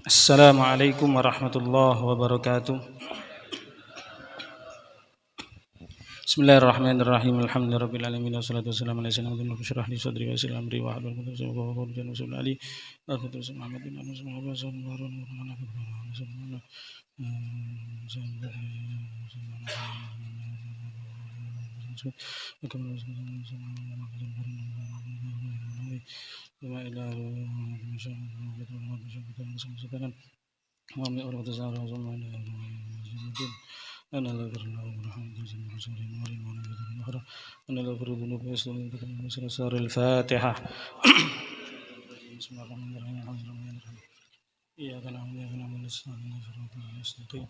Assalamualaikum warahmatullahi wabarakatuh. Bismillahirrahmanirrahim. Alhamdulillahirabbil alamin wassalatu wassalamu ala sayyidina Muhammadin wa li sadri wa yassir amri wa hlul 'uqdatam min lisani yafqahu qawli. Muhammadin أنا لا أغفر الله ورحمة أنا لا أغفر الذنوب وأستغفر سورة الفاتحة. بسم الله الرحمن الرحيم الحمد لله إياك نعبد وإياك نستعين صراط المستقيم.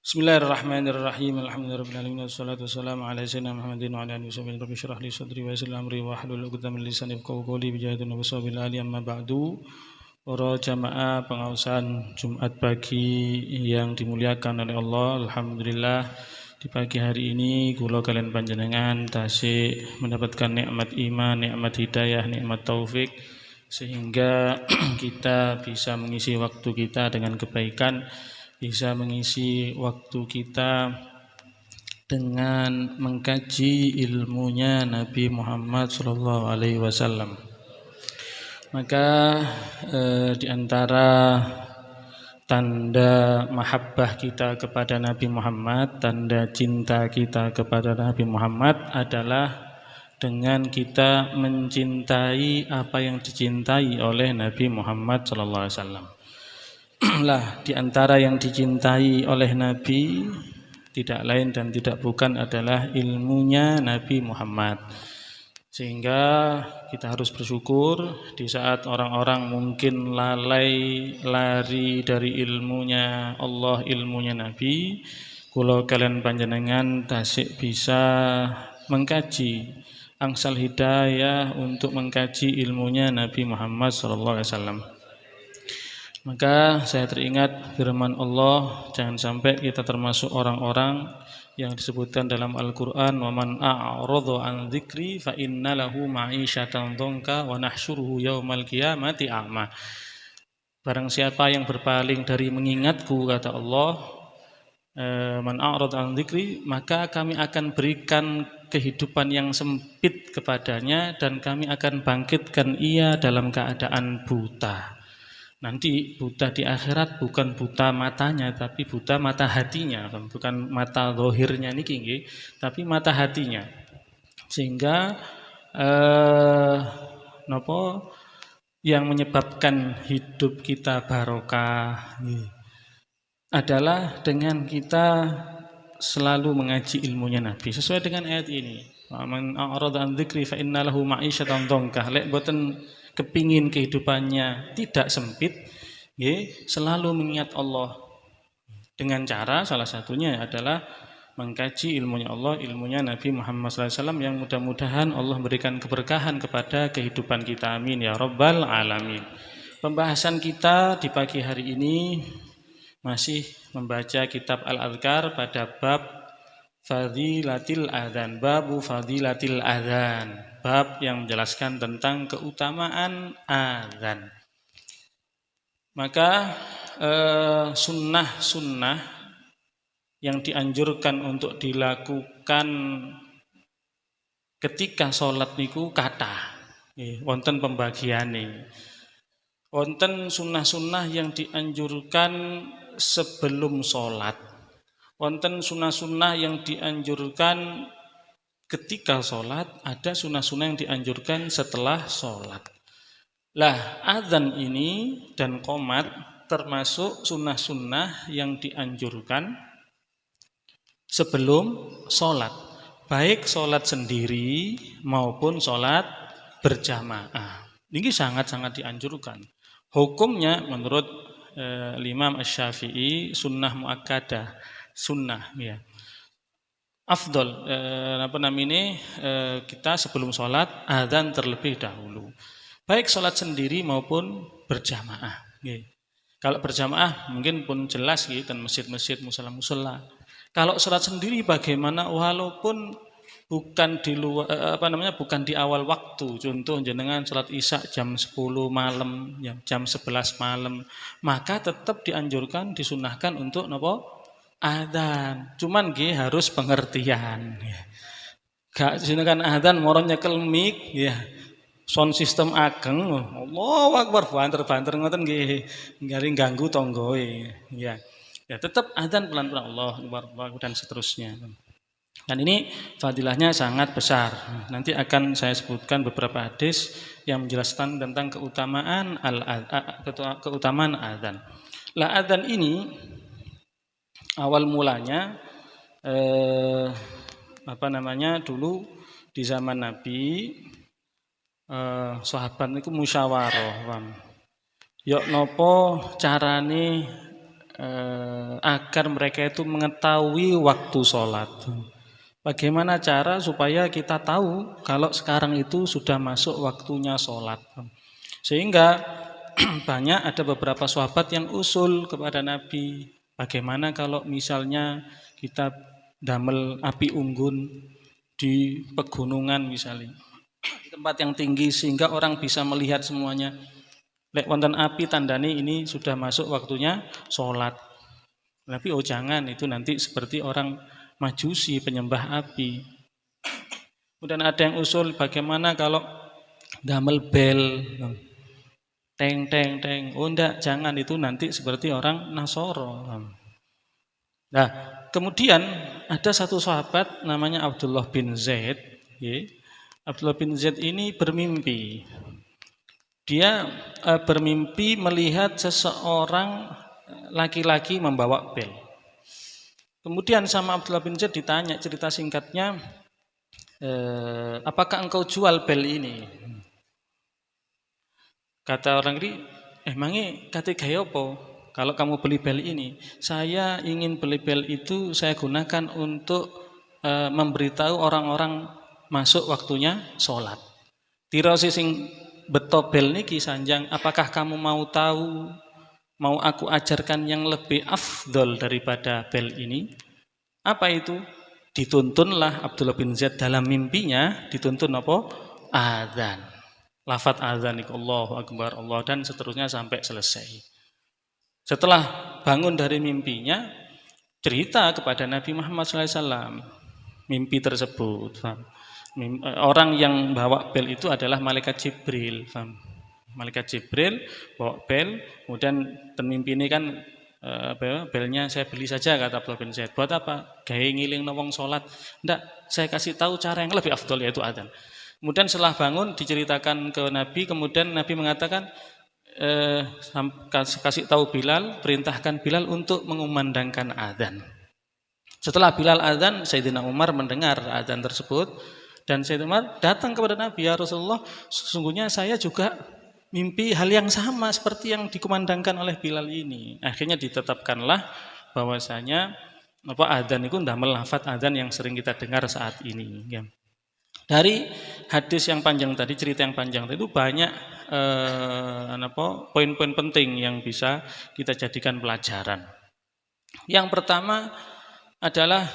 Bismillahirrahmanirrahim. Alhamdulillahirabbil alamin wassalatu wassalamu ala sayyidina Muhammadin wa ala alihi wasallam. Rabbi shrah li sadri wa yassir li amri wa hlul 'uqdatam min lisani yafqahu qawli bi jahadin wa sawbil ali amma ba'du. Para jamaah pengawasan Jumat pagi yang dimuliakan oleh Allah, alhamdulillah di pagi hari ini kula kalian panjenengan tasih mendapatkan nikmat iman, nikmat hidayah, nikmat taufik sehingga kita bisa mengisi waktu kita dengan kebaikan, bisa mengisi waktu kita dengan mengkaji ilmunya Nabi Muhammad SAW. Maka di antara tanda mahabbah kita kepada Nabi Muhammad, tanda cinta kita kepada Nabi Muhammad adalah dengan kita mencintai apa yang dicintai oleh Nabi Muhammad SAW. Lah, di antara yang dicintai oleh Nabi tidak lain dan tidak bukan adalah ilmunya Nabi Muhammad. Sehingga kita harus bersyukur di saat orang-orang mungkin lalai lari dari ilmunya Allah, ilmunya Nabi, kula kalian panjenengan tasik bisa mengkaji angsal hidayah untuk mengkaji ilmunya Nabi Muhammad SAW. Maka saya teringat firman Allah, jangan sampai kita termasuk orang-orang yang disebutkan dalam Al-Quran, وَمَنْ أَعْرَضَ عَنْ ذِكْرِي فَإِنَّ لَهُ مَعِيشَةً ضَنْكًا وَنَحْشُرُهُ يَوْمَ الْقِيَامَةِ أَعْمَى. Barang siapa yang berpaling dari mengingatku, kata Allah, man a'rad an dzikri, maka kami akan berikan kehidupan yang sempit kepadanya dan kami akan bangkitkan ia dalam keadaan buta. Nanti buta di akhirat bukan buta matanya, tapi buta mata hatinya, bukan mata zahirnya niki nggih, tapi mata hatinya. Sehingga nopo yang menyebabkan hidup kita barokah adalah dengan kita selalu mengaji ilmunya Nabi sesuai dengan ayat ini. Man a'rada an dzikri fa inna lahu ma'isyatan dhanka. Lek boten kepingin kehidupannya tidak sempit, selalu mengingat Allah dengan cara salah satunya adalah mengkaji ilmunya Allah, ilmunya Nabi Muhammad SAW, yang mudah-mudahan Allah berikan keberkahan kepada kehidupan kita, amin ya rabbal alamin. Pembahasan kita di pagi hari ini masih membaca kitab Al-Adhkar pada bab Fadilatil Adzan, babu Fadilatil Adzan, bab yang menjelaskan tentang keutamaan adzan. Maka sunnah-sunnah yang dianjurkan untuk dilakukan ketika sholat niku kathah. Wonten pembagiane. Wonten sunnah-sunnah yang dianjurkan sebelum sholat. Wonten sunnah-sunnah yang dianjurkan ketika sholat, ada sunnah-sunnah yang dianjurkan setelah sholat. Lah, adzan ini dan qomat termasuk sunnah-sunnah yang dianjurkan sebelum sholat, baik sholat sendiri maupun sholat berjamaah. Ini sangat-sangat dianjurkan. Hukumnya menurut Imam Asy-Syafi'i sunnah muakkadah, sunnah ya. Afdol kita sebelum sholat adzan terlebih dahulu, baik sholat sendiri maupun berjamaah. Kalau berjamaah mungkin pun jelas dan masjid-masjid, musala-musala. Kalau sholat sendiri bagaimana? Walaupun bukan di luar bukan di awal waktu. Contoh jenengan salat Isya jam 10 malam, jam 11 malam, maka tetap dianjurkan disunahkan untuk napa? Adzan. Cuman nggih harus pengertian. Gak jenengan adzan moro nyekel mic ya. Sound system ageng, Allahu Akbar banter-banter ngoten nggih garing ganggu tanggoe. Ya. Ya tetap adzan pelan-pelan Allahu Akbar dan seterusnya. Dan ini fadilahnya sangat besar. Nanti akan saya sebutkan beberapa hadis yang menjelaskan tentang keutamaan adzan. Lah adzan ini awal mulanya dulu di zaman Nabi sahabat niku musyawarah. Yok nopo carane agar mereka itu mengetahui waktu sholat. Bagaimana cara supaya kita tahu kalau sekarang itu sudah masuk waktunya sholat. Sehingga banyak ada beberapa sahabat yang usul kepada Nabi. Bagaimana kalau misalnya kita damel api unggun di pegunungan misalnya. Di tempat yang tinggi sehingga orang bisa melihat semuanya. Lek wonten api tandane ini sudah masuk waktunya sholat. Tapi jangan, itu nanti seperti orang Majusi penyembah api. Kemudian ada yang usul bagaimana kalau damel bel, teng teng teng. Enggak, jangan, itu nanti seperti orang Nasoro. Nah, kemudian ada satu sahabat namanya Abdullah bin Zaid. Abdullah bin Zaid ini bermimpi. Dia bermimpi melihat seseorang laki-laki membawa bel. Kemudian sama Abdullah bin Zaid ditanya cerita singkatnya, apakah engkau jual bel ini? Kata orang ini, emangnya kate gawe apa? Kalau kamu beli bel ini, saya ingin beli bel itu saya gunakan untuk memberitahu orang-orang masuk waktunya sholat. Tiro sing beto bel niki sanjang, apakah kamu mau tahu? Mau aku ajarkan yang lebih afdol daripada bel ini? Apa itu? Dituntunlah Abdullah bin Zaid dalam mimpinya, dituntun apa? Adzan. Lafaz adzan iku Allahu Akbar, Allah, dan seterusnya sampai selesai. Setelah bangun dari mimpinya, cerita kepada Nabi Muhammad SAW mimpi tersebut. Orang yang bawa bel itu adalah malaikat Jibril. Malaikat Jibril bawa bel, kemudian mimpi ini kan belnya saya beli saja, kata Abdullah bin Zaid. Buat apa? Gawe ngiling wong salat. Enggak, saya kasih tahu cara yang lebih afdol, yaitu adzan. Kemudian setelah bangun diceritakan ke Nabi, kemudian Nabi mengatakan kasih tahu Bilal, perintahkan Bilal untuk mengumandangkan adzan. Setelah Bilal adzan, Sayyidina Umar mendengar adzan tersebut dan Sayyidina Umar datang kepada Nabi, ya Rasulullah, sesungguhnya saya juga mimpi hal yang sama seperti yang dikumandangkan oleh Bilal ini. Akhirnya ditetapkanlah bahwasanya adzan itu ndamel lafaz adzan yang sering kita dengar saat ini. Dari hadis yang panjang tadi, cerita yang panjang tadi itu banyak poin-poin penting yang bisa kita jadikan pelajaran. Yang pertama adalah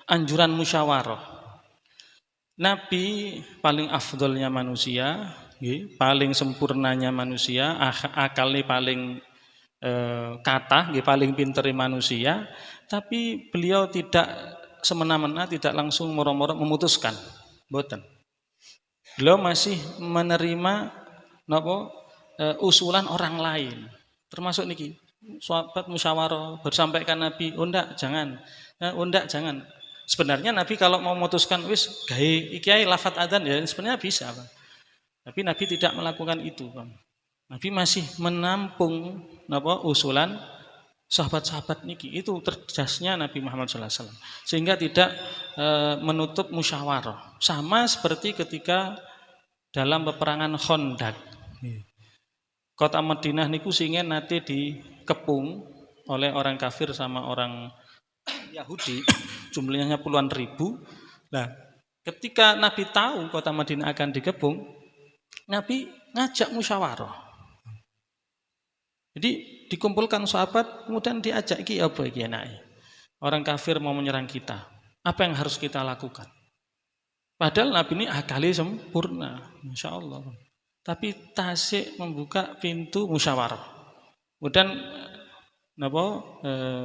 anjuran musyawarah. Nabi paling afdolnya manusia, paling sempurnanya manusia, akalnya paling kata, paling pinter manusia, tapi beliau tidak semena-mena, tidak langsung moro-moro memutuskan, boten. Beliau masih menerima usulan orang lain, termasuk niki sahabat musyawarah bersampaikan Nabi, enggak jangan. Sebenarnya Nabi kalau mau memutuskan wis gawe iki ae lafaz adzan ya sebenarnya bisa, Bang. Tapi Nabi tidak melakukan itu, Bang. Nabi masih menampung usulan sahabat-sahabat niki. Itu cerdas Nabi Muhammad SAW. Sehingga tidak menutup musyawarah. Sama seperti ketika dalam peperangan Khandaq. Kota Madinah niku singen nate dikepung oleh orang kafir sama orang Yahudi. Jumlahnya puluhan ribu. Nah, ketika Nabi tahu kota Madinah akan dikepung, Nabi ngajak musyawarah. Jadi dikumpulkan sahabat, kemudian diajak iki apa iki enake. Orang kafir mau menyerang kita. Apa yang harus kita lakukan? Padahal Nabi ini akali sempurna, Masya Allah. Tapi tasik membuka pintu musyawarah. Kemudian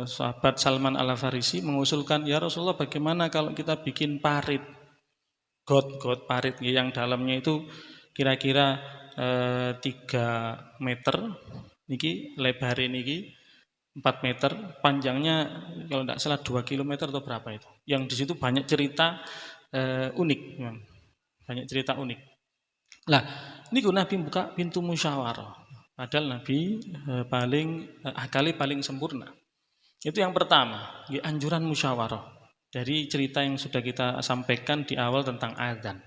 sahabat Salman Al-Farisi mengusulkan, ya Rasulullah, bagaimana kalau kita bikin parit, got parit yang dalamnya itu kira-kira 3 meter, niki lebar niki 4 meter, panjangnya kalau tidak salah 2 kilometer atau berapa itu. Yang di situ banyak cerita unik, banyak cerita unik. Lah, ini Nabi buka pintu musyawarah. Padahal Nabi akali paling sempurna. Itu yang pertama, anjuran musyawarah. Dari cerita yang sudah kita sampaikan di awal tentang azan.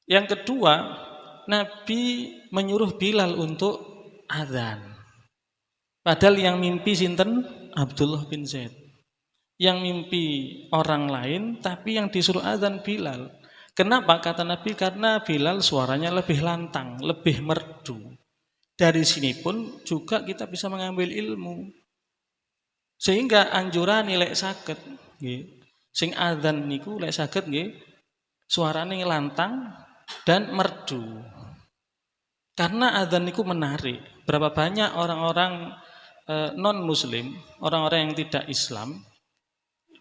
Yang kedua, Nabi menyuruh Bilal untuk azan. Padahal yang mimpi sinten? Abdullah bin Zaid. Yang mimpi orang lain, tapi yang disuruh azan Bilal. Kenapa? Kata Nabi, karena Bilal suaranya lebih lantang, lebih merdu. Dari sini pun juga kita bisa mengambil ilmu. Sehingga anjuran nilai saged nggih. Sing adzan niku lek saged nggih suarane lantang dan merdu. Karena adzan niku menarik. Berapa banyak orang-orang non muslim, orang-orang yang tidak Islam,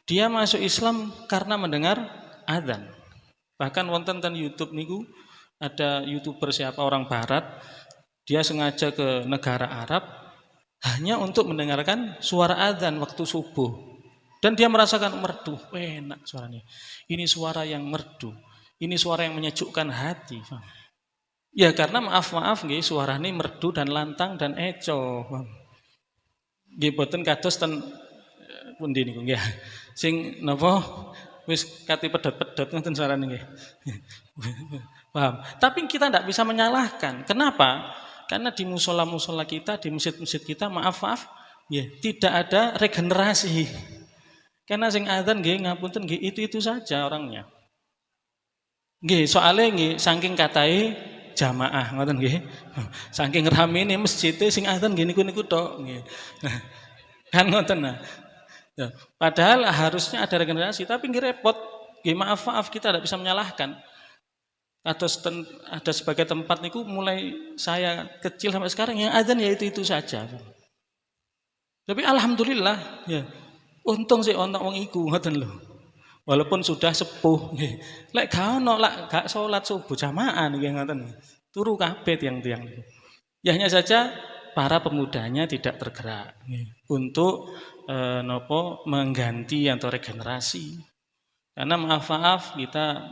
dia masuk Islam karena mendengar adzan. Bahkan wonten ten YouTube niku ada YouTuber siapa orang barat, dia sengaja ke negara Arab hanya untuk mendengarkan suara adzan waktu subuh. Dan dia merasakan merdu, enak suaranya. Ini suara yang merdu, ini suara yang menyejukkan hati. Ya karena maaf nggih suarane merdu dan lantang dan eco. Nggih boten kados ten pundi niku nggih. Sing napa wis kate pedhot-pedhot ngoten suarane nggih. Paham? Tapi kita tidak bisa menyalahkan. Kenapa? Karena di musola-musola kita, di masjid-masjid kita, maaf, ya, tidak ada regenerasi. Karena sing adzan nggih ngapunten nggih itu saja orangnya. Nggih, soalnya nggih saking katai jamaah ngoten nggih. Saking ramene masjid sing adzan nggih niku tok nggih. Kan ngoten nah. Padahal harusnya ada regenerasi, tapi nggih repot. Nggih maaf kita tidak bisa menyalahkan. Atau ada sebagai tempat niku mulai saya kecil sampai sekarang yang adzan ya itu saja. Tapi alhamdulillah ya. Untung sih ono wong iku ngoten lho. Walaupun sudah sepuh nggih. Lek gak ono gak salat subuh jamaah nggih ngoten. Turu kabeh tiang-tiang niku. Ya hanya saja para pemudanya tidak tergerak untuk mengganti atau regenerasi. Karena maaf kita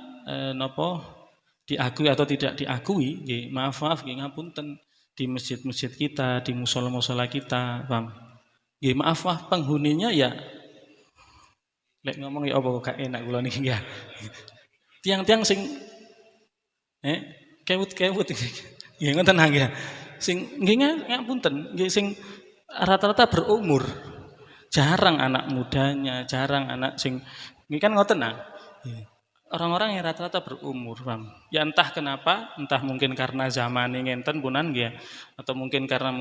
diakui atau tidak diakui, maaf nggih ngapunten di masjid-masjid kita, di musola-musola kita, paham? Nggih maaf penghuninya ya lek ngomong ya apa gak enak kula niki ya. Tiang-tiang sing kewut-kewut nggih ngoten nggih. Sing nggih ngapunten, nggih sing rata-rata berumur. Jarang anak mudanya, jarang anak sing nggih kan ngoten nah. Orang-orang yang rata-rata berumur, paham? Ya entah kenapa, entah mungkin karena zaman ngenten punan ya, atau mungkin karena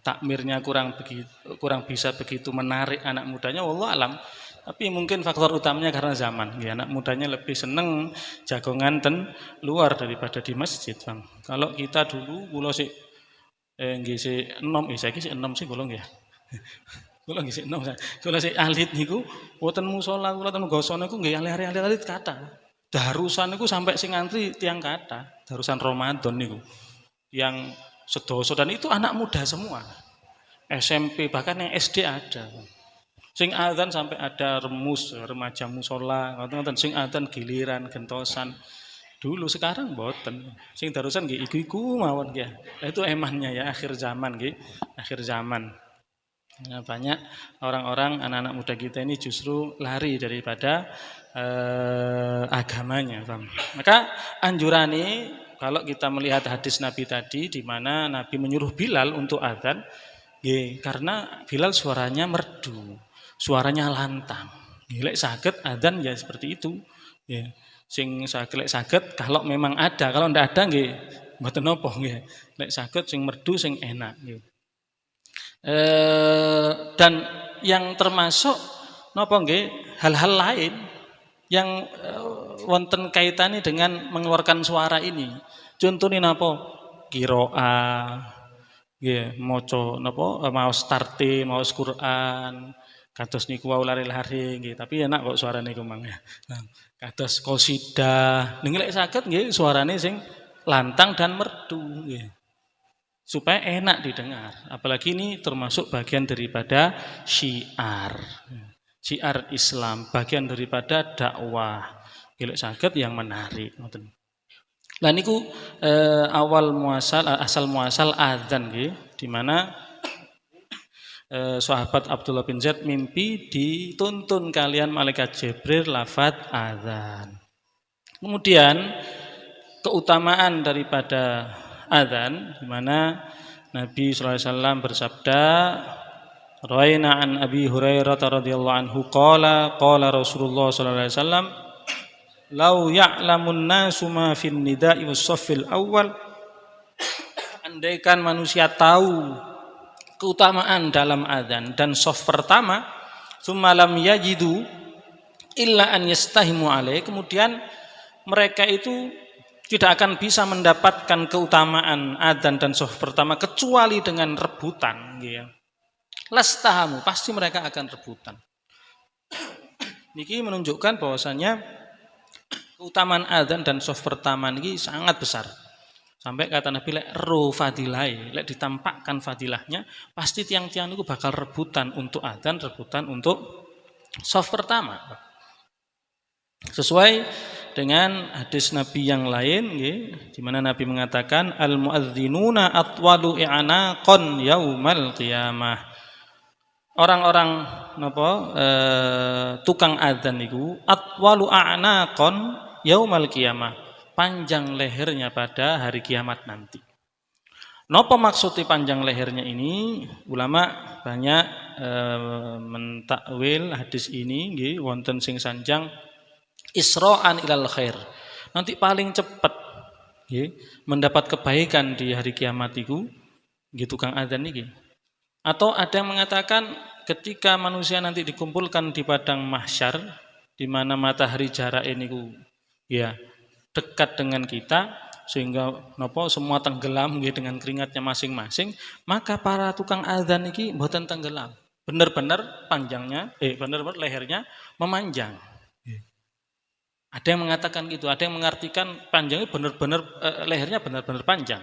takmirnya kurang bisa begitu menarik anak mudanya, wallahu alam. Tapi mungkin faktor utamanya karena zaman, ya, anak mudanya lebih seneng jagongan ten luar daripada di masjid, bang. Kalau kita dulu, kula sik nggih sik enom, saiki sik enom sih kula nggih. Kula nggih sik enom. Kula sik alit niku, wonten musala kula ten gosone niku nggih alit kata. Darusan niku sampai sing ngantri tiang kata, darusan Ramadan niku. Yang sedoso dan itu anak muda semua. SMP bahkan yang SD ada. Sing adzan sampai ada remaja musola, ngoten-ngoten sing adzan giliran gentosan. Dulu sekarang mboten. Sing darusan nggih iku-iku mawon nggih. Itu emannya ya akhir zaman nggih, akhir zaman. Nah, banyak orang-orang anak-anak muda kita ini justru lari daripada agamanya, Bang. Maka anjuran ini kalau kita melihat hadis Nabi tadi di mana Nabi menyuruh Bilal untuk adzan, karena Bilal suaranya merdu, suaranya lantang. Lek saged adzan ya seperti itu. Ya. Sing saged kalau memang ada, kalau ndak ada nggih mboten napa nggih. Lek saged sing merdu sing enak nggih. Dan yang termasuk napa nggih hal-hal lain yang wonten kaitane dengan mengeluarkan suara ini. Contohnya napa? Qiraah, nggih maca napa maos tartil, maos Quran. Kados niku wau lari-lari nggih, tapi enak kok suarane iku mang. Nah, kados qasidah. Ning lek saged nggih suarane sing lantang dan merdu nggih. Supaya enak didengar. Apalagi ini termasuk bagian daripada syiar. Syiar Islam, bagian daripada dakwah. Nggih lek saged yang menarik ngoten. Lah niku asal muasal adzan nggih, di mana sahabat Abdullah bin Zaid mimpi dituntun kalian malaikat Jibril lafaz adzan. Kemudian keutamaan daripada adzan di mana Nabi sallallahu alaihi wasallam bersabda, "Rawaina an Abi Hurairah radhiyallahu anhu qala Rasulullah sallallahu alaihi wasallam, lau ya'lamun nasu ma fin nida'i was-saffil awal." Andaikan manusia tahu keutamaan dalam adzan dan shaf pertama, tsumma lam yajidu illa an yastahimu alaih, kemudian mereka itu tidak akan bisa mendapatkan keutamaan adzan dan shaf pertama kecuali dengan rebutan gitu. Lastahamu, pasti mereka akan rebutan. Niki menunjukkan bahwasanya keutamaan adzan dan shaf pertama ini sangat besar. Sampai kata Nabi, lek ro fadilai, lek ditampakkan fadilahnya, pasti tiang-tiang itu bakal rebutan untuk adzan, rebutan untuk shaf pertama. Sesuai dengan hadis Nabi yang lain, di mana Nabi mengatakan, al-muadzinuna atwalu i'anaqan yaumal qiyamah. Orang-orang tukang adzan itu atwalu a'naqan yaumal qiyamah, panjang lehernya pada hari kiamat nanti. Napa maksudnya panjang lehernya ini? Ulama banyak mentakwil hadis ini nggih wonten sing sanjang isra'an ilal khair. Nanti paling cepat nggih mendapat kebaikan di hari kiamat itu nggih tukang adzan niki. Atau ada yang mengatakan ketika manusia nanti dikumpulkan di padang mahsyar di mana matahari jarak ini ya dekat dengan kita sehingga semua tenggelam gitu dengan keringatnya masing-masing, maka para tukang adzan iki mboten tenggelam. Benar-benar panjangnya benar-benar lehernya memanjang. Ada yang mengatakan gitu, ada yang mengartikan panjangnya benar-benar lehernya benar-benar panjang.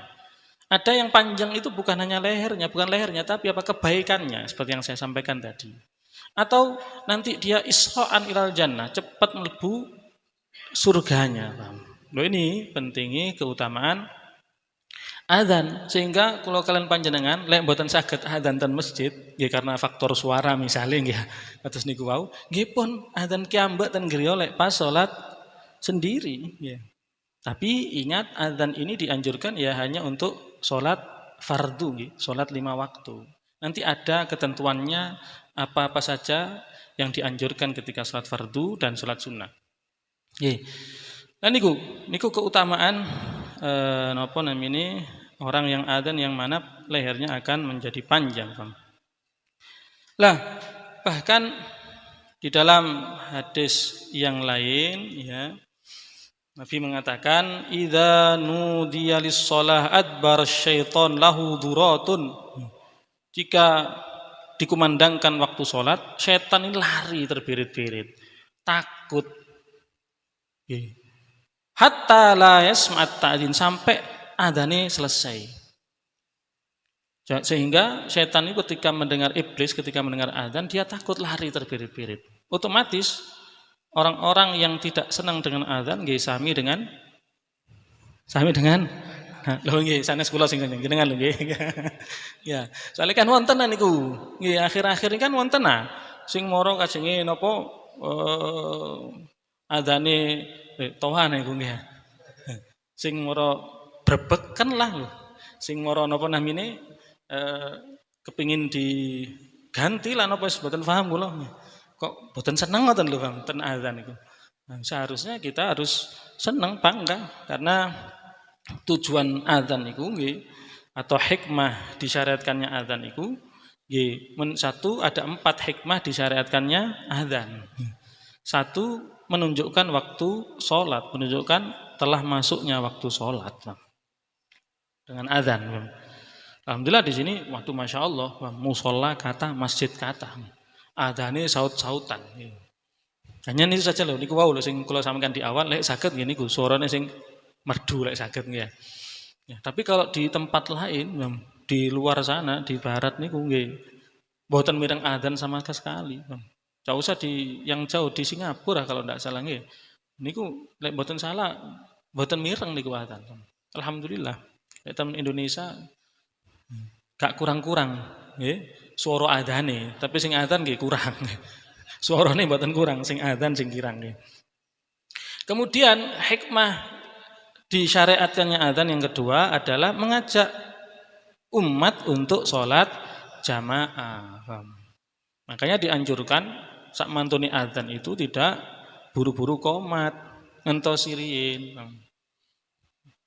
Ada yang panjang itu bukan hanya lehernya, tapi apa kebaikannya seperti yang saya sampaikan tadi. Atau nanti dia isra'an ilal jannah, cepat melebu surganya, Bang. Loh ini pentingi keutamaan adzan, sehingga kalau kalian panjenengan lek mboten saged adzan ten masjid nggih karena faktor suara misalnya nggih kados niku wau nggih pun adzan kiambak ten griya lek pas salat sendiri nggih. Tapi ingat adzan ini dianjurkan ya hanya untuk salat fardu nggih, salat 5 waktu. Nanti ada ketentuannya apa-apa saja yang dianjurkan ketika salat fardu dan salat sunnah. Nggih. Nah niku keutamaan napa namine orang yang adzan yang mana lehernya akan menjadi panjang. Lah bahkan di dalam hadis yang lain ya Nabi mengatakan idza nudiya lis-shalah adbar syaiton lahu duratun. Jika dikumandangkan waktu salat, setan ini lari terbirit-birit, takut. Hatta la yasma'at ta'dzin, sampai adzane selesai. Sehingga setan itu ketika mendengar adzan dia takut lari terbirit-birit. Otomatis orang-orang yang tidak senang dengan adzan nggih sami dengan lho nggih sanes kula sing jenengan lho nggih. Ya, soalnya kan wonten niku. Nggih akhir-akhir ini kan wonten sing mara kajenge napa adzane tohan niku nggih. Sing mara brebeken lah lho. Sing mara napa namine kepingin diganti lah napa wis mboten paham kula. Kok mboten seneng ngoten lho Bang ten adzan niku. Nah, seharusnya kita harus seneng bangga karena tujuan adzan niku nggih atau hikmah disyariatkannya adzan niku Satu, ada 4 hikmah disyariatkannya adzan. Satu, menunjukkan waktu sholat, menunjukkan telah masuknya waktu sholat dengan adzan. Alhamdulillah di sini waktu masya Allah musola kata masjid kata adzane saut-sautan. Hanya ini saja loh, niku wau lho sing kula sampaikan di awal lek saged nggih niku suarane sing merdu lek saged nggih. Ya, tapi kalau di tempat lain di luar sana di barat niku nggih mboten mireng adzan sama sekali. Enggak usah di yang jauh di Singapura kalau ndak salah nggih. Niku lek mboten salah mboten mireng niku adzan. Alhamdulillah. Lek temen Indonesia gak kurang-kurang nggih swara adzane, tapi sing adzan nggih kurang. Suarane mboten kurang, sing adzan sing kirang nggih. Kemudian hikmah disyariatkannya adzan yang kedua adalah mengajak umat untuk sholat jamaah. Makanya dianjurkan sak mantune adzan itu tidak buru-buru qomat, ngentos siriin.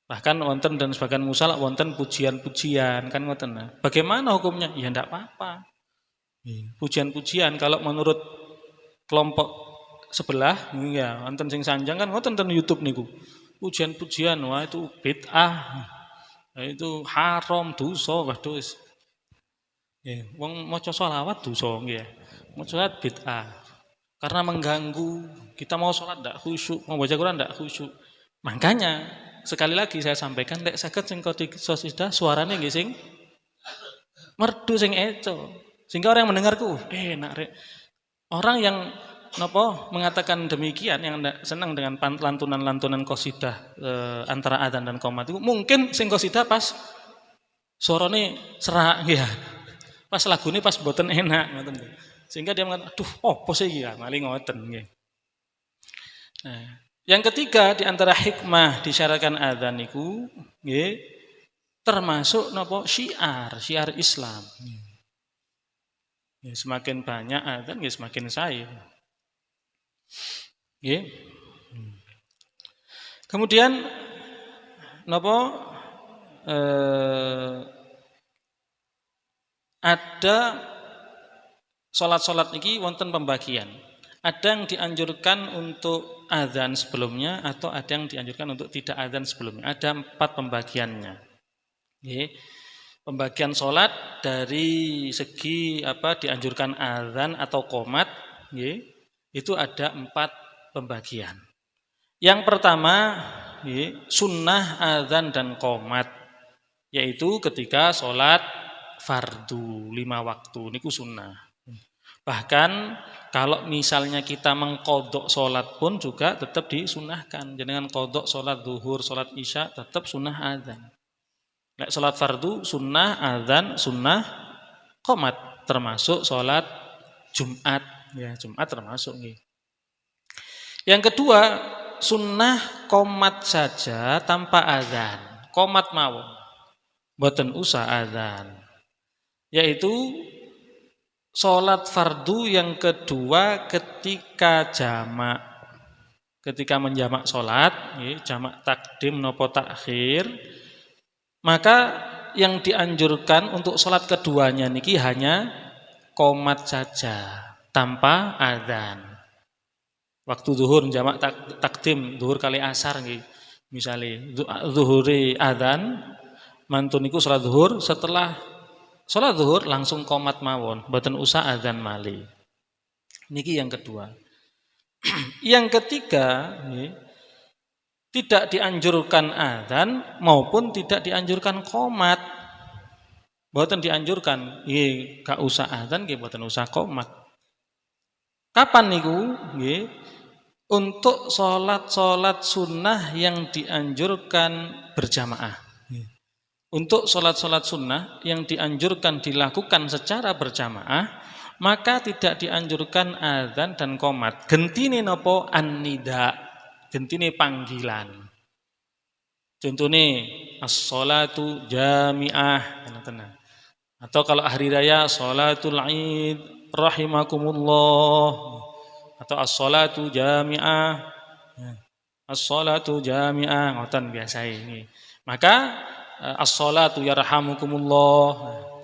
Bahkan wonten dan sebagian musala wonten pujian-pujian kan ngoten. Bagaimana hukumnya? Ya ndak apa-apa. Pujian-pujian kalau menurut kelompok sebelah ya wonten sing sanjang kan ngoten ten YouTube niku. Pujian-pujian wah itu bid'ah. Itu haram dosa waduh. Nggih, wong maca selawat dosa nggih. Maca selawat bid'ah. Karena mengganggu, kita mau sholat ndak khusyuk, mau baca Quran ndak khusyuk. Makanya sekali lagi saya sampaikan lek saged sing qadhisida suarane nggih sing merdu sing eco. Sehingga orang yang mendengarku enak rek. Orang yang mengatakan demikian yang senang dengan lantunan-lantunan qasidah antara adzan dan qomat itu mungkin sing qasidah pas suarane serak ya. Pas lagune pas boten enak ngoten. Sehingga dia mengatakan aduh opo sih iki ya maling ngoten nggih. Nah, yang ketiga di antara hikmah disyaratkan adzan niku nggih termasuk syiar Islam. Ya, semakin banyak adzan ya semakin sae. Nggih. Kemudian ada salat-salat niki wonten pembagian. Ada yang dianjurkan untuk adzan sebelumnya atau ada yang dianjurkan untuk tidak adzan sebelumnya. Ada 4 pembagiannya. Nggih. Pembagian salat dari segi dianjurkan adzan atau qomat nggih. Itu ada 4 pembagian. Yang pertama sunnah adzan dan qomat, yaitu ketika sholat fardu 5 waktu niku sunnah. Bahkan kalau misalnya kita mengqodok sholat pun juga tetap disunahkan. Jangan qodok sholat zuhur, sholat isya tetap sunnah adzan. Nek sholat fardu sunnah adzan, sunnah qomat, termasuk sholat Jumat. Ya, Jumat termasuk nih. Yang kedua, sunnah qomat saja tanpa adzan. Qomat mawon. Mboten usah adzan. Yaitu sholat fardu yang kedua ketika jamak. Ketika menjamak sholat, jamak takdim nopo takhir, maka yang dianjurkan untuk sholat keduanya niki hanya qomat saja tanpa adzan. Waktu zuhur jamak takdim zuhur kali asar nggih. Misale zuhuri adzan mantun niku salat zuhur, setelah salat zuhur langsung qomat mawon, mboten usah adzan malih. Niki yang kedua. Yang ketiga tidak dianjurkan adzan maupun tidak dianjurkan qomat. Mboten dianjurkan, nggih gak usah adzan nggih mboten usah qomat. Kapan niku? Nggih. Untuk sholat-sholat sunnah yang dianjurkan berjamaah. Untuk sholat-sholat sunnah yang dianjurkan dilakukan secara berjamaah, maka tidak dianjurkan adzan dan qomat. Gentine napa an-nida, gentine panggilan. Contohnya as-sholatu jami'ah, tenang. Atau kalau hari raya sholatul Id rahimakumullah. Atau as-sholatu jami'ah. As-sholatu jami'ah ngoten biasa ini. Maka as-sholatu yarhamukumullah.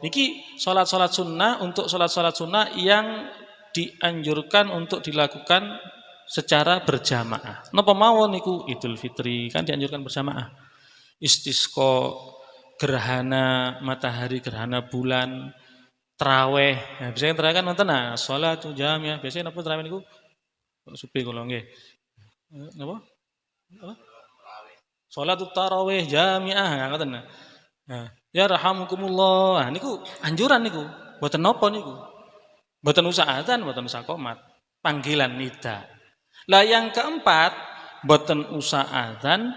Niki salat-salat sunnah untuk salat-salat sunnah yang dianjurkan untuk dilakukan secara berjamaah. Napa mawon niku Idul Fitri kan dianjurkan berjamaah. Istisqa, gerhana matahari, gerhana bulan, traweh. Nah, biasanya traweh kan nonton sholatu jamiah. Biasanya napa traweh niku? Supi kula nggih. Napa? Apa? Sholatut tarawih jamiah ngoten. Nah, ya rahamukumullah. Nah, niku anjuran niku. Mboten napa niku. Mboten usah adzan, mboten usah qomat. Panggilan nida. Lah yang keempat, mboten usah adzan,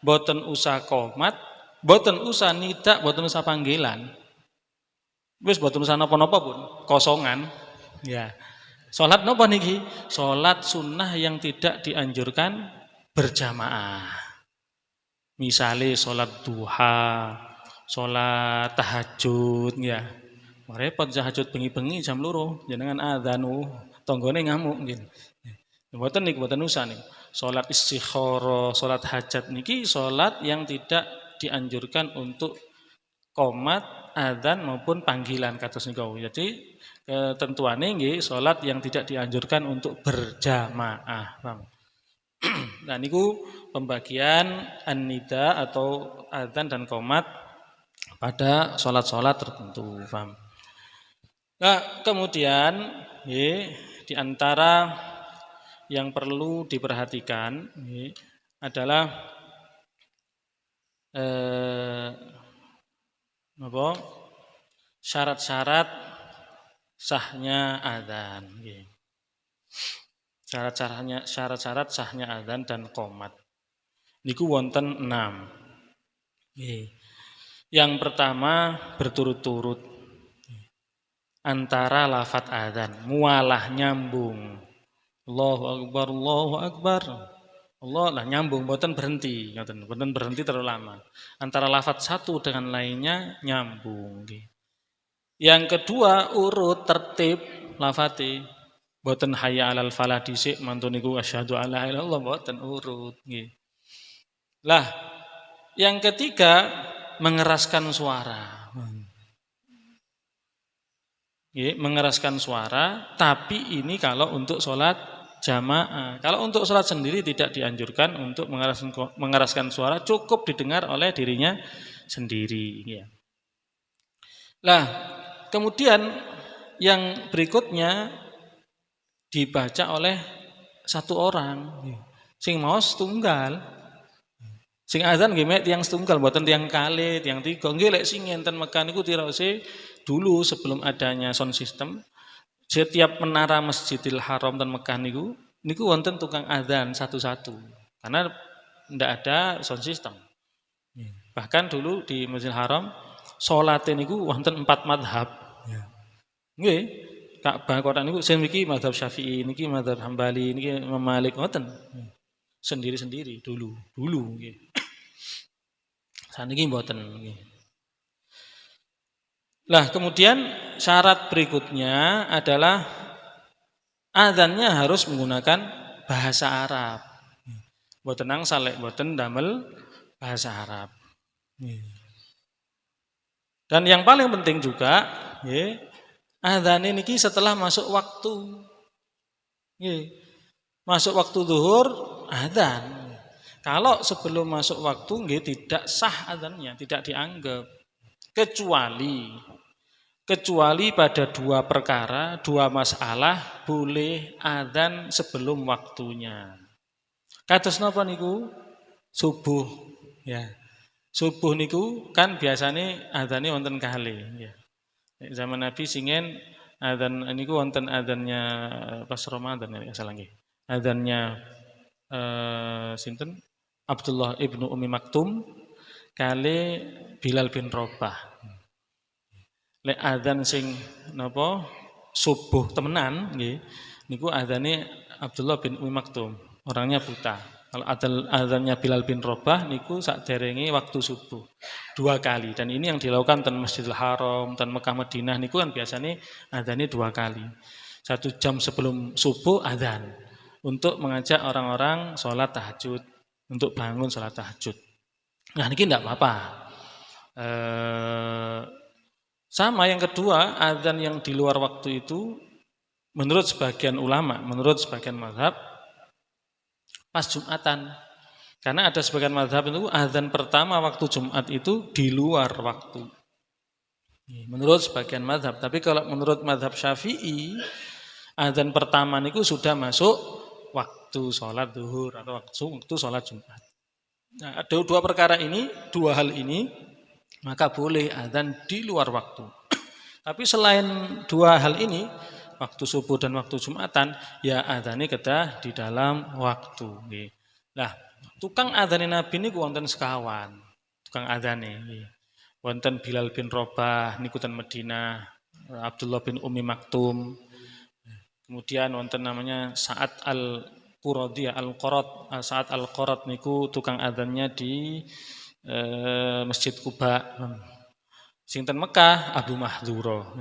mboten usah qomat, mboten usah nida, mboten usah panggilan. Wis mboten usah napa-napa pun, kosongan. Ya. Salat napa niki? Salat sunnah yang tidak dianjurkan berjamaah. Misalnya salat duha, salat tahajud ya. Repot tahajud bengi-bengi jam 2 jenengan adzan tanggane ngamuk nggih. Mboten niku mboten usah nih. Salat istikharah, salat hajat niki salat yang tidak dianjurkan untuk qomat, adzan maupun panggilan kados niku. Jadi ketentuane nggih salat yang tidak dianjurkan untuk berjamaah, paham? Nah niku pembagian an-nida atau adzan dan qomat pada salat-salat tertentu, paham? Nah, kemudian di antara yang perlu diperhatikan adalah syarat-syarat sahnya adzan. Syarat-syarat sahnya adzan dan qomat. Niku wonten 6. Yang pertama berturut-turut antara lafadz adzan, mualah nyambung. Allahu akbar, Allahu akbar. Allah lah nyambung, mboten berhenti, mboten berhenti terlalu lama. Antara lafadz satu dengan lainnya nyambung. Yang kedua urut tertib lafati. Mboten hayya 'alal falah dhisik mantun niku asyhadu alla ilaha illallah mboten urut nggih. Lah, yang ketiga mengeraskan suara. Mengeraskan suara, tapi ini kalau untuk sholat jamaah. Kalau untuk sholat sendiri tidak dianjurkan untuk mengeraskan suara, cukup didengar oleh dirinya sendiri. Lah, kemudian yang berikutnya dibaca oleh satu orang, sing maos tunggal. Sing azan nggih mek tiyang setunggal mboten tiyang kalih, tiyang tiga. Nggih lek sing enten Mekah niku tirose dulu sebelum adanya sound system, setiap menara Masjidil Haram dan Mekah niku wonten tukang azan satu-satu. Karena ndak ada sound system. Bahkan dulu di Masjidil Haram salate niku wonten 4 mazhab. Nggih, Ka'bah Quran niku sing mriki mazhab Syafi'i, niki mazhab Hambali, niki Imam Malik ngoten. Sendiri-sendiri dulu nggih. Saniki mboten nggih. Lah kemudian syarat berikutnya adalah adzannya harus menggunakan bahasa Arab. Mboten angsal lek mboten damel bahasa Arab. Dan yang paling penting juga nggih, adzan niki setelah masuk waktu. Nggih. Masuk waktu zuhur adzan. Kalau sebelum masuk waktu nggih tidak sah adzannya, tidak dianggap. Kecuali pada 2 perkara, 2 masalah boleh adzan sebelum waktunya. Kados napa niku? Subuh ya. Subuh niku kan biasane adzane wonten kalih ya. Zaman Nabi singen adzan niku wonten adzannya pas Ramadan ya salah nggih. Adzannya sinten? Abdullah ibnu Umi Maktum kali Bilal bin Rabah. Lek adzan sing napa subuh temenan nggih niku adzane Abdullah bin Umi Maktum, orangnya buta. Kalau adzannya Bilal bin Rabah niku sakderenge waktu subuh 2 kali, dan ini yang dilakukan ten Masjidil Haram, ten Mekah Madinah niku kan biasanya adzane 2 kali. 1 jam sebelum subuh adzan untuk mengajak orang-orang sholat tahajud, untuk bangun sholat tahajud. Nah, ini tidak apa-apa. Sama yang kedua, adzan yang di luar waktu itu menurut sebagian ulama, menurut sebagian mazhab pas Jumatan. Karena ada sebagian mazhab itu adzan pertama waktu Jumat itu di luar waktu. Menurut sebagian mazhab, tapi kalau menurut mazhab Syafi'i, adzan pertama niku sudah masuk waktu sholat zuhur atau waktu sholat Jumat. Nah, ada dua perkara ini, dua hal ini, maka boleh adzan di luar waktu. Tapi selain dua hal ini, waktu subuh dan waktu Jumatan, ya adzane kedah di dalam waktu. Nah, tukang adzane Nabi niku wonten sekawan. Tukang adzane. Wonten Bilal bin Rabah niku ten Madinah, Abdullah bin Ummi Maktum. Kemudian wonten namanya Sa'ad al-Quradiyah al-Qurad, Sa'ad al-Qurad niku tukang adzannya di Masjid Quba. Sing ten Mekah Abu Mahdzura.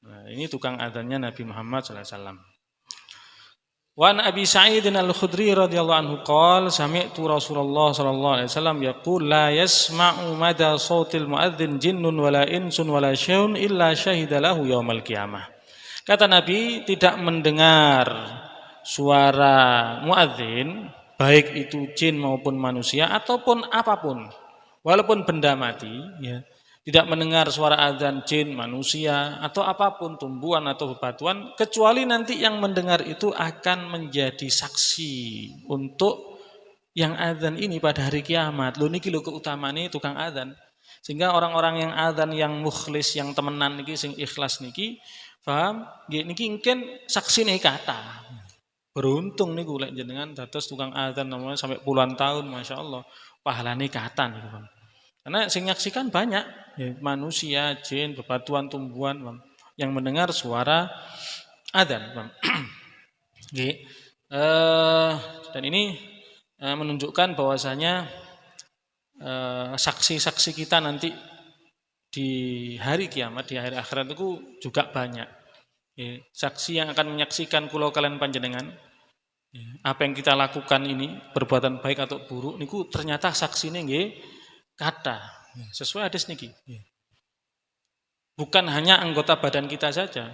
Nah, ini tukang adzannya Nabi Muhammad sallallahu alaihi wasallam. Wa an Abi Sa'id al-Khudri radhiyallahu anhu qala sami'tu Rasulullah sallallahu alaihi wasallam yaqul la yasma'u mada sautil muadzin jinnun wala insun wala syai'un illa syahida lahu yaumal qiyamah. Kata Nabi, tidak mendengar suara muadzin baik itu jin maupun manusia ataupun apapun walaupun benda mati ya. Tidak mendengar suara adzan jin, manusia, atau apapun, tumbuhan atau bebatuan, kecuali nanti yang mendengar itu akan menjadi saksi untuk yang adzan ini pada hari kiamat. Lho niki lho keutamane tukang adzan. Sehingga orang-orang yang adzan, yang mukhlis, yang temenan niki, sing ikhlas niki, paham? Niki mungkin saksi nih kata. Beruntung niku lek jenengan dados tukang adzan namanya sampai puluhan tahun, masya Allah. Pahalane kata niku, Bang. Karena sing nyaksikan banyak ya, manusia, jin, bebatuan, tumbuhan yang mendengar suara adzan. Dan ini menunjukkan bahwasanya saksi-saksi kita nanti di hari kiamat, di hari akhirat itu juga banyak. Ya, saksi yang akan menyaksikan kula kalian panjenengan ya, apa yang kita lakukan ini perbuatan baik atau buruk niku ternyata saksine nggih kata sesuai hadis niki. Bukan hanya anggota badan kita saja,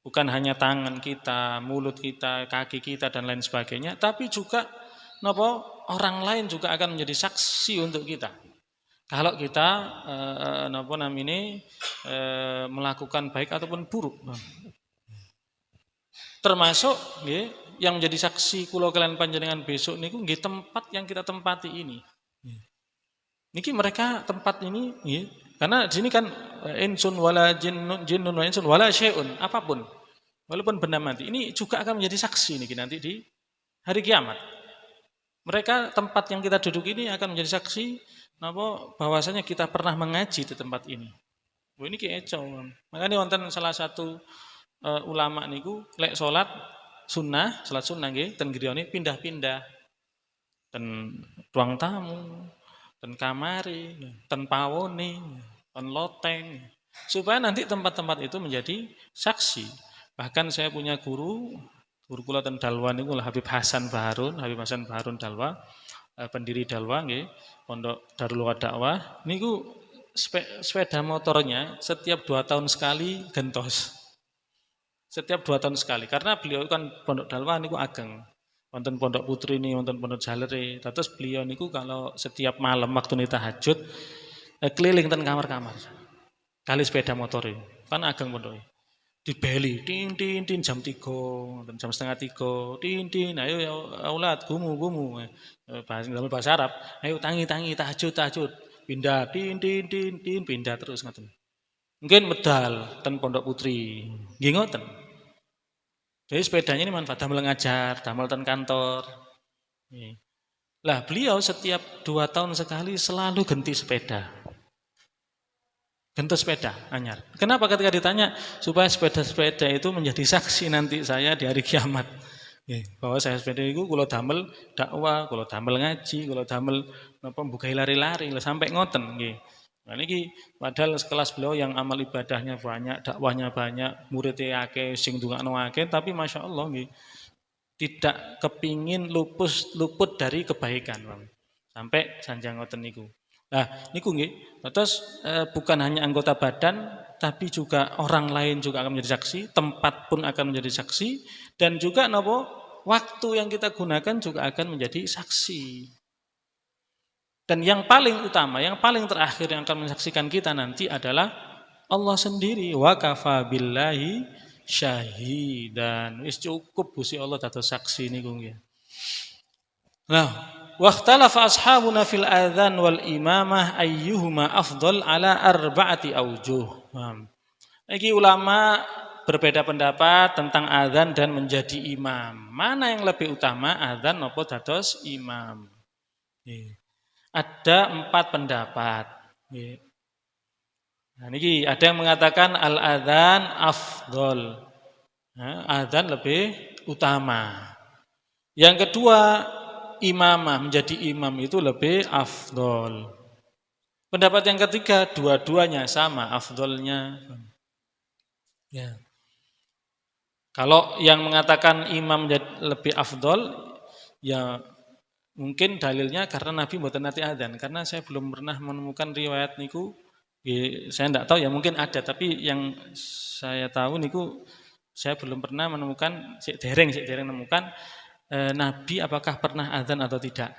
bukan hanya tangan kita, mulut kita, kaki kita dan lain sebagainya, tapi juga napa orang lain juga akan menjadi saksi untuk kita. Kalau kita napa namine melakukan baik ataupun buruk. Termasuk nggih yang menjadi saksi kula kalian panjenengan besok niku nggih tempat yang kita tempati ini. Niki mereka tempat ini, ya, karena di sini kan insun wala jinnun wa insun wala syai'un, apapun, walaupun benda mati, ini juga akan menjadi saksi niki nanti di hari kiamat. Mereka tempat yang kita duduk ini akan menjadi saksi, bahwasanya kita pernah mengaji di tempat ini. Oh ini kecau, makanya wonten salah satu ulama niku lek salat sunnah nggih ten griyane pindah-pindah ten ruang tamu. Ten kamari, ten pawone, ten loteng, supaya nanti tempat-tempat itu menjadi saksi. Bahkan saya punya guru kula ten Dalwa niku Habib Hasan Baharun Dalwa, pendiri Dalwa nggih, Pondok Darul Dakwah. Niku sepeda motornya setiap 2 tahun sekali gentos. Setiap 2 tahun sekali, karena beliau kan Pondok Dalwa niku ageng. Wonten Pondok Putri ini, wonten Pondok Jaleri. Terus beliau niku kalau setiap malam waktu tahajud keliling ten kamar-kamar. Kali sepeda motor ini. Kan ageng pondoknya. Dibeli, tin jam 3, jam setengah 3, tin, ayo ya aulad gumu. Bahasa Arab, ayo tangi tahajud. Pindah, tin, pindah terus ngoten. Mungkin medal ten Pondok Putri. Nggih ngoten. Jadi sepedanya ini manfaat damel ngajar, damel ten kantor. Lah beliau setiap 2 tahun sekali selalu ganti sepeda. Ganti sepeda anyar. Kenapa ketika ditanya supaya sepeda-sepeda itu menjadi saksi nanti saya di hari kiamat. Bahwa saya sepeda itu kalau damel dakwah, kalau damel ngaji, kalau damel buka lari-lari sampai ngoten nggih. Nah ini padahal sekelas beliau yang amal ibadahnya banyak, dakwahnya banyak, muridnya akeh, sing ndongakno akeh, tapi masya Allah nggih, tidak kepingin luput dari kebaikan, Bang. Sampai sanjang ngoten niku. Nah, niku nggih. Terus bukan hanya anggota badan, tapi juga orang lain juga akan menjadi saksi, tempat pun akan menjadi saksi, dan juga napa? Waktu yang kita gunakan juga akan menjadi saksi. Dan yang paling utama, yang paling terakhir yang akan menyaksikan kita nanti adalah Allah sendiri. Wa kafa billahi syahidan. Wis cukup Gusti Allah dados saksi niku nggih. Nah, wakhtalafa ashabuna fil adzan wal imamah ayyuhuma afdal ala arba'ati aujuh. Iki ulama berbeda pendapat tentang adzan dan menjadi imam. Mana yang lebih utama, adzan apa dados imam? Ada 4 pendapat. Nah, ini ada yang mengatakan al-adzan afdol. Nah, adzan lebih utama. Yang kedua, imamah, menjadi imam itu lebih afdol. Pendapat yang ketiga, dua-duanya sama afdolnya. Ya. Kalau yang mengatakan imam lebih afdol, ya mungkin dalilnya karena Nabi mboten nate adzan, karena saya belum pernah menemukan riwayat niku. Saya tidak tahu ya, mungkin ada, tapi yang saya tahu niku saya belum pernah menemukan, sik dereng menemukan Nabi apakah pernah adzan atau tidak.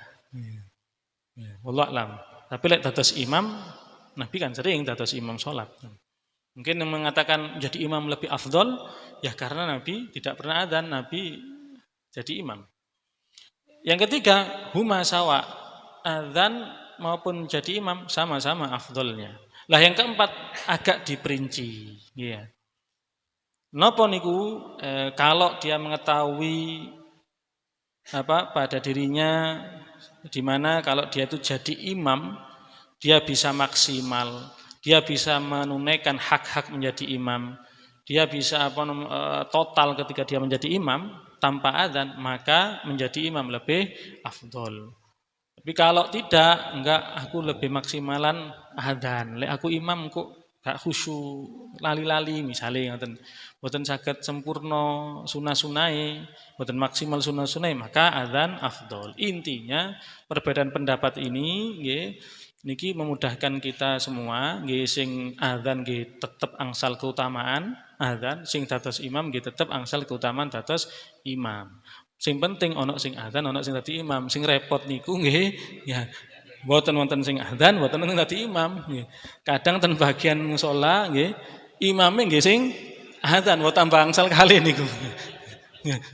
Wallahu a'lam. Tapi lek dados imam, Nabi kan sering dados imam salat. Mungkin yang mengatakan jadi imam lebih afdol, ya karena Nabi tidak pernah adzan, Nabi jadi imam. Yang ketiga, huma sawa, adzan maupun jadi imam sama-sama afdolnya. Lah yang keempat agak diperinci, ya. Napa niku kalau dia mengetahui pada dirinya, di mana kalau dia itu jadi imam, dia bisa maksimal, dia bisa menunaikan hak-hak menjadi imam, dia bisa total ketika dia menjadi imam tanpa adzan, maka menjadi imam lebih afdol. Tapi kalau tidak, enggak, aku lebih maksimalan adzan. Lek aku imam kok gak khusyuk, lali-lali misalnya ngoten. Mboten saged sempurna sunah-sunahe, mboten maksimal sunah-sunahe, maka adzan afdol. Intinya perbedaan pendapat ini nggih niki memudahkan kita semua, nggih sing adzan nggih tetep angsal keutamaan adzan, sing dados imam nggih tetep angsal keutamaan dados imam. Sing penting ana sing adzan, ana sing dadi imam. Sing repot niku nggih ya mboten wonten sing adzan, mboten wonten dadi imam nggih. Kadang ten bagian musala nggih imame nggih sing adzan, wa tambah angsal kali niku.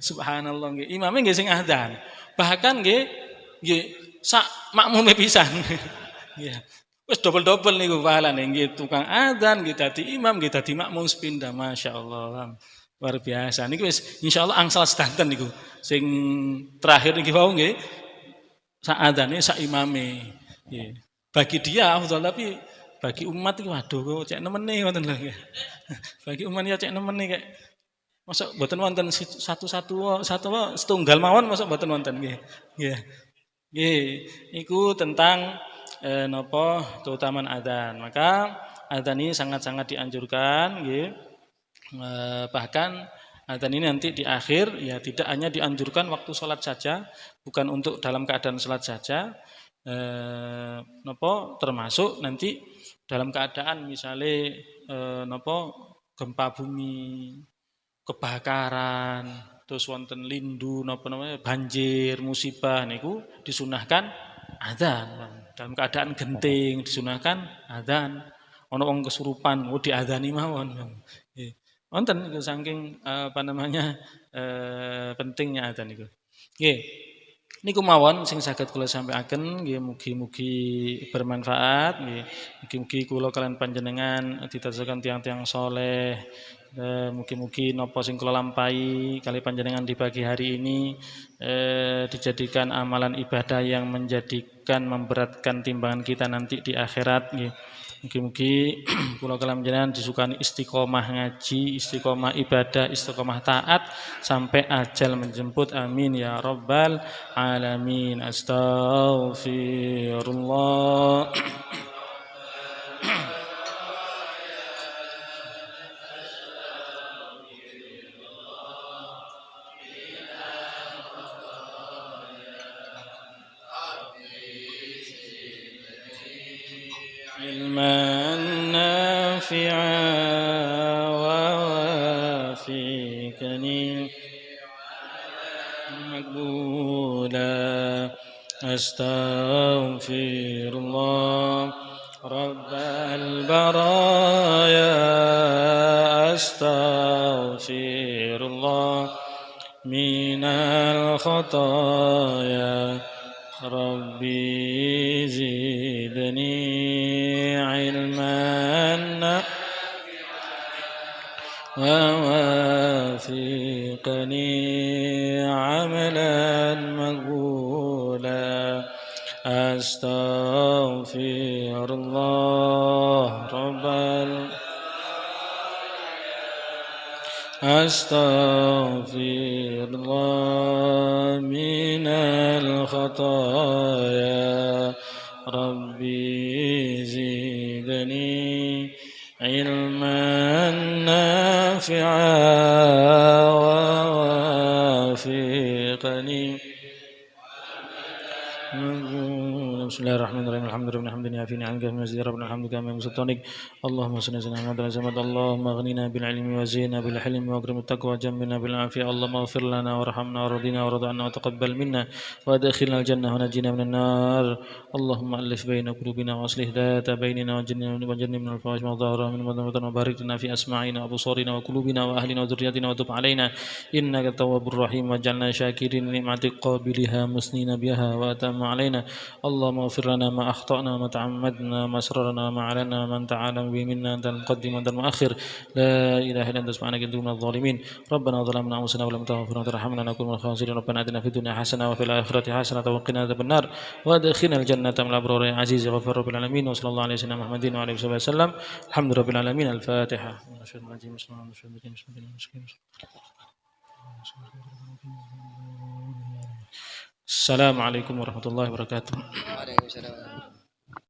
Subhanallah nggih. Imame nggih sing adzan. Bahkan nggih sak makmume pisan. Nggih. Wis double-double niku pahalane nggih tukang adzan, nggih dadi imam, nggih dadi makmum sepindah, masyaallah. Luar biasa. Niki wis insyaallah angsal sedanten niku. Sing terakhir niki wau nggih sak adzane sak imame. Nggih. Bagi dia afdal, tapi bagi umat iki waduh kok cek nemene ngoten lho nggih. Bagi umat ya cek nemene kayak mosok mboten wonten satu setunggal mawon mosok mboten wonten nggih. Nggih. Nggih, iku tentang napa keutamaan adzan. Maka adzan ini sangat-sangat dianjurkan nggih. Bahkan adzan ini nanti di akhir ya tidak hanya dianjurkan waktu sholat saja, bukan untuk dalam keadaan sholat saja, termasuk nanti dalam keadaan misalnya gempa bumi, kebakaran, terus wonten lindu banjir, musibah niku disunahkan adzan. Dalam keadaan genting disunahkan adzan. Ana wong kesurupan, diadzani mawon. Wonten niku saking pentingnya adzan niku. Nggih. Niku mawon sing saged kula sampaiken nggih mugi-mugi bermanfaat nggih. Mugi-mugi kula kalian panjenengan ditadosaken tiang-tiang saleh. Mugi-mugi napa sing kula lampahi kali panjenengan di pagi hari ini dijadikan amalan ibadah yang menjadikan memberatkan timbangan kita nanti di akhirat nggih. Mugi-mugi kula kalian panjenengan disukani istiqomah ngaji, istiqomah ibadah, istiqomah taat sampai ajal menjemput. Amin ya rabbal alamin. Astaghfirullah. نافعا ووافقني مقبولا أستغفر الله رب البرايا أستغفر الله من الخطايا ربي زدني علما ووافقني عملا مقبولا أستغفر الله أستغفر الله من الخطايا ربي زدني علما نافعا ووافقني بسم الله الرحمن الرحيم الحمد لله حمدا يعافيني عنك من مزيد ربنا الحمد كما يمسطنك اللهم صل على محمد وسلم اللهم اغننا بالعلم وزينا بالحلم واكرم التقوى وجملنا بالعافيه اللهم اغفر لنا وارحمنا وارضنا وارض عنا وتقبل منا وادخلنا الجنه ونجنا من النار اللهم الف بين قلوبنا واصلح ذات بيننا وجنبنا من الفواحش ما ظهر من وبطن وبارك لنا في اسماعنا وابصارنا وقلوبنا واهلنا وذرياتنا وتب علينا انك التواب الرحيم واجعلنا شاكرين لنعمتك قابلها مسنين بها واتم علينا اللهم اغفر لنا ما أخطأنا ما تعمدنا ما أسررنا ما أعلنا ما أنت عالم به منا أنت المقدم وأنت المؤخر لا إله إلا أنت سبحانك إني كنت من الظالمين ربنا ظلمنا أنفسنا ولم تغفر وترحمنا نكون من الخاسرين ربنا آتنا في الدنيا حسنة وفي الآخرة حسنة وقنا عذاب النار وأدخلنا الجنة مع الأبرار يا عزيز غفور رب العالمين وصلى الله على سيدنا محمد وعلى آله وصحبه وسلم الحمد لله رب العالمين الفاتحة السلام عليكم ورحمة الله وبركاته.